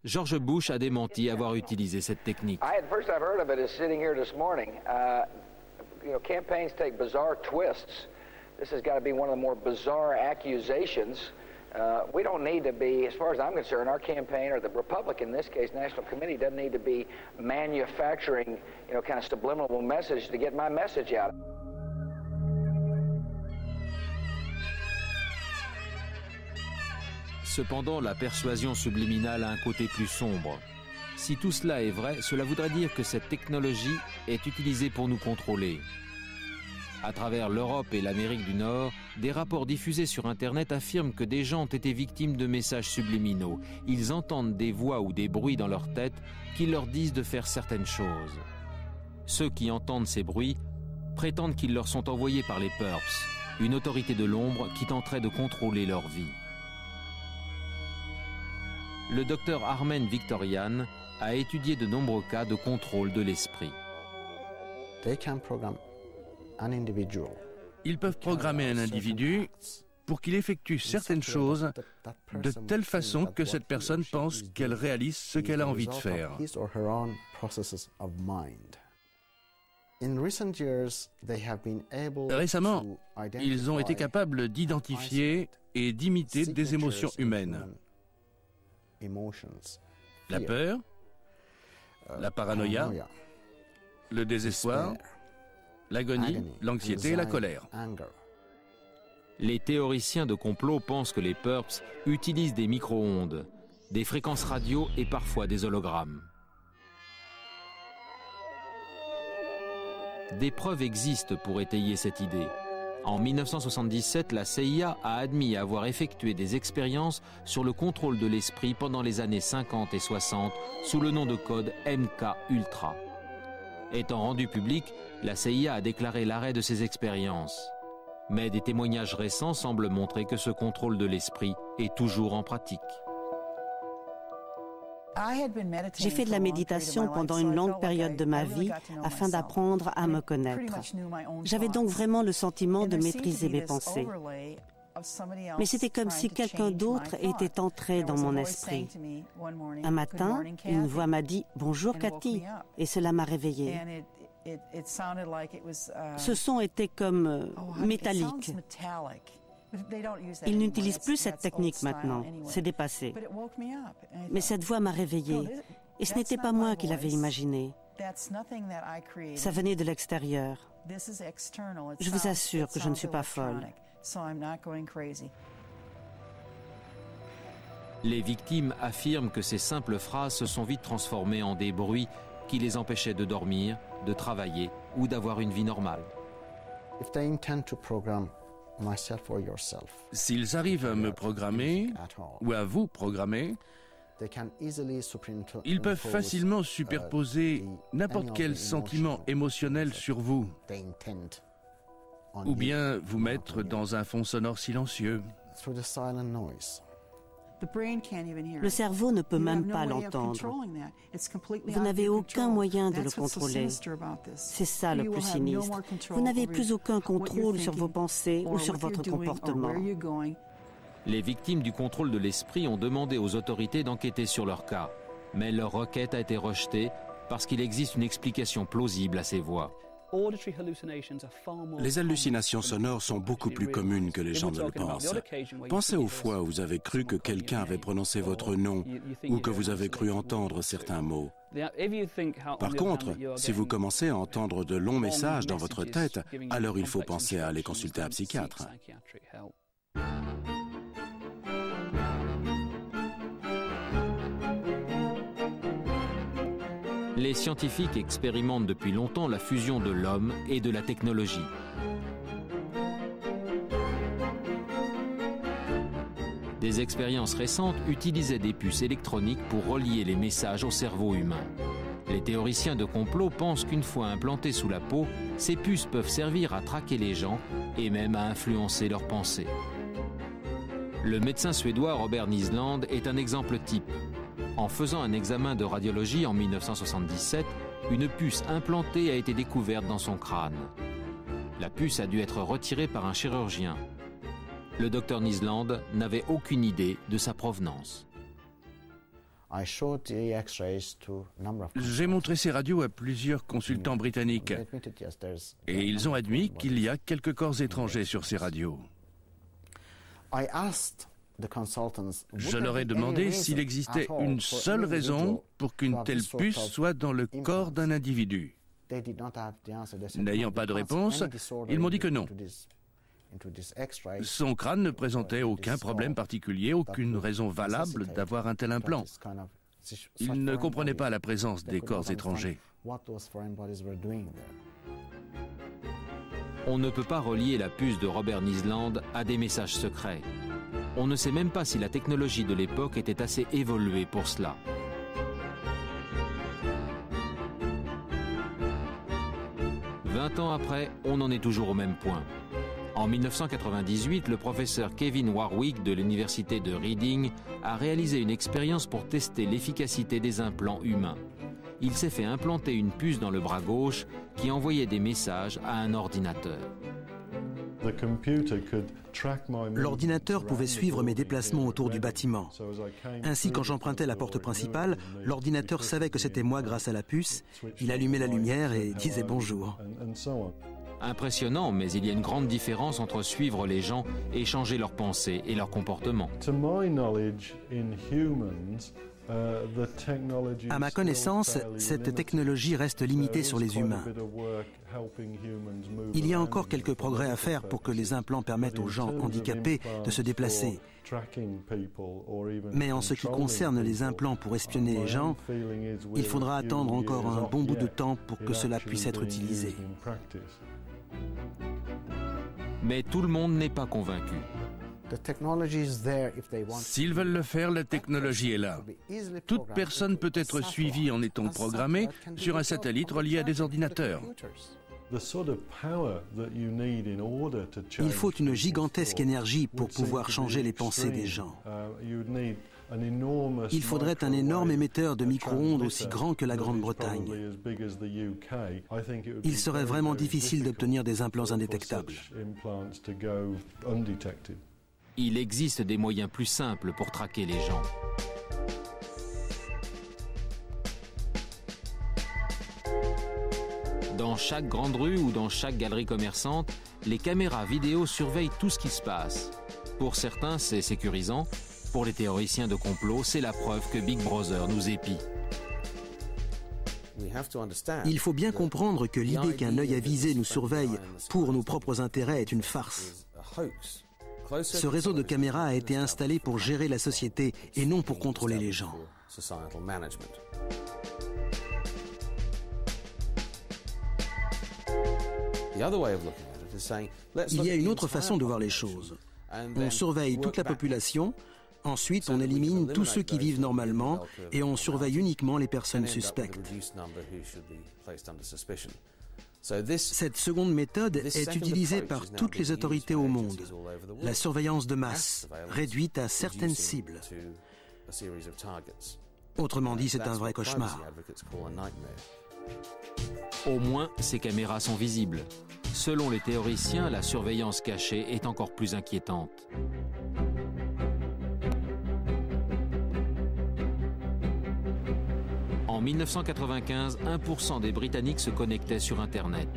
George Bush a démenti avoir utilisé cette technique. Campaigns take bizarre twists. This has got to be one of the more bizarre accusations. We don't need to be, as far as I'm concerned, our campaign, or the Republican, in this case, National Committee, doesn't need to be manufacturing, kind of subliminal message to get my message out. Cependant, la persuasion subliminale a un côté plus sombre. Si tout cela est vrai, cela voudrait dire que cette technologie est utilisée pour nous contrôler. À travers l'Europe et l'Amérique du Nord, des rapports diffusés sur Internet affirment que des gens ont été victimes de messages subliminaux. Ils entendent des voix ou des bruits dans leur tête qui leur disent de faire certaines choses. Ceux qui entendent ces bruits prétendent qu'ils leur sont envoyés par les Purps, une autorité de l'ombre qui tenterait de contrôler leur vie. Le docteur Armen Victorian a étudié de nombreux cas de contrôle de l'esprit. Ils peuvent programmer un individu pour qu'il effectue certaines choses de telle façon que cette personne pense qu'elle réalise ce qu'elle a envie de faire. Récemment, ils ont été capables d'identifier et d'imiter des émotions humaines. La peur, la paranoïa, le désespoir, l'agonie, l'anxiété et la colère. Les théoriciens de complot pensent que les Purps utilisent des micro-ondes, des fréquences radio et parfois des hologrammes. Des preuves existent pour étayer cette idée. En 1977, la CIA a admis avoir effectué des expériences sur le contrôle de l'esprit pendant les années 50 et 60 sous le nom de code MK-Ultra. Étant rendu public, la CIA a déclaré l'arrêt de ces expériences. Mais des témoignages récents semblent montrer que ce contrôle de l'esprit est toujours en pratique. J'ai fait de la méditation pendant une longue période de ma vie afin d'apprendre à me connaître. J'avais donc vraiment le sentiment de maîtriser mes pensées. Mais c'était comme si quelqu'un d'autre était entré dans mon esprit. Un matin, une voix m'a dit « Bonjour Cathy » et cela m'a réveillée. Ce son était comme métallique. Ils n'utilisent plus cette technique maintenant, c'est dépassé. Mais cette voix m'a réveillée, et ce n'était pas moi qui l'avais imaginé. Ça venait de l'extérieur. Je vous assure que je ne suis pas folle. Les victimes affirment que ces simples phrases se sont vite transformées en des bruits qui les empêchaient de dormir, de travailler ou d'avoir une vie normale. S'ils arrivent à me programmer ou à vous programmer, ils peuvent facilement superposer n'importe quel sentiment émotionnel sur vous, ou bien vous mettre dans un fond sonore silencieux. Le cerveau ne peut même pas l'entendre. Vous n'avez aucun moyen de le contrôler. C'est ça le plus sinistre. Vous n'avez plus aucun contrôle sur vos pensées ou sur votre comportement. Les victimes du contrôle de l'esprit ont demandé aux autorités d'enquêter sur leur cas. Mais leur requête a été rejetée parce qu'il existe une explication plausible à ces voix. Les hallucinations sonores sont beaucoup plus communes que les gens ne le pensent. Pensez aux fois où vous avez cru que quelqu'un avait prononcé votre nom ou que vous avez cru entendre certains mots. Par contre, si vous commencez à entendre de longs messages dans votre tête, alors il faut penser à aller consulter un psychiatre. Les scientifiques expérimentent depuis longtemps la fusion de l'homme et de la technologie. Des expériences récentes utilisaient des puces électroniques pour relier les messages au cerveau humain. Les théoriciens de complot pensent qu'une fois implantées sous la peau, ces puces peuvent servir à traquer les gens et même à influencer leurs pensées. Le médecin suédois Robert Nisland est un exemple type. En faisant un examen de radiologie en 1977, une puce implantée a été découverte dans son crâne. La puce a dû être retirée par un chirurgien. Le docteur Nisland n'avait aucune idée de sa provenance. J'ai montré ces radios à plusieurs consultants britanniques et ils ont admis qu'il y a quelques corps étrangers sur ces radios. Je leur ai demandé s'il existait une seule raison pour qu'une telle puce soit dans le corps d'un individu. N'ayant pas de réponse, ils m'ont dit que non. Son crâne ne présentait aucun problème particulier, aucune raison valable d'avoir un tel implant. Il ne comprenait pas la présence des corps étrangers. On ne peut pas relier la puce de Robert Nisland à des messages secrets. On ne sait même pas si la technologie de l'époque était assez évoluée pour cela. « 20 ans après, on en est toujours au même point. En 1998, le professeur Kevin Warwick de l'université de Reading a réalisé une expérience pour tester l'efficacité des implants humains. Il s'est fait implanter une puce dans le bras gauche qui envoyait des messages à un ordinateur. L'ordinateur pouvait suivre mes déplacements autour du bâtiment. Ainsi, quand j'empruntais la porte principale, l'ordinateur savait que c'était moi grâce à la puce. Il allumait la lumière et disait bonjour. Impressionnant, mais il y a une grande différence entre suivre les gens et changer leurs pensées et leurs comportements. À ma connaissance, cette technologie reste limitée sur les humains. Il y a encore quelques progrès à faire pour que les implants permettent aux gens handicapés de se déplacer. Mais en ce qui concerne les implants pour espionner les gens, il faudra attendre encore un bon bout de temps pour que cela puisse être utilisé. Mais tout le monde n'est pas convaincu. S'ils veulent le faire, la technologie est là. Toute personne peut être suivie en étant programmée sur un satellite relié à des ordinateurs. Il faut une gigantesque énergie pour pouvoir changer les pensées des gens. Il faudrait un énorme émetteur de micro-ondes aussi grand que la Grande-Bretagne. Il serait vraiment difficile d'obtenir des implants indétectables. Il existe des moyens plus simples pour traquer les gens. Dans chaque grande rue ou dans chaque galerie commerçante, les caméras vidéo surveillent tout ce qui se passe. Pour certains, c'est sécurisant. Pour les théoriciens de complot, c'est la preuve que Big Brother nous épie. Il faut bien comprendre que l'idée qu'un œil avisé nous surveille pour nos propres intérêts est une farce. Ce réseau de caméras a été installé pour gérer la société et non pour contrôler les gens. Il y a une autre façon de voir les choses. On surveille toute la population, ensuite on élimine tous ceux qui vivent normalement et on surveille uniquement les personnes suspectes. Cette seconde méthode est utilisée par toutes les autorités au monde. La surveillance de masse, réduite à certaines cibles. Autrement dit, c'est un vrai cauchemar. Au moins, ces caméras sont visibles. Selon les théoriciens, la surveillance cachée est encore plus inquiétante. En 1995, 1% des Britanniques se connectaient sur Internet.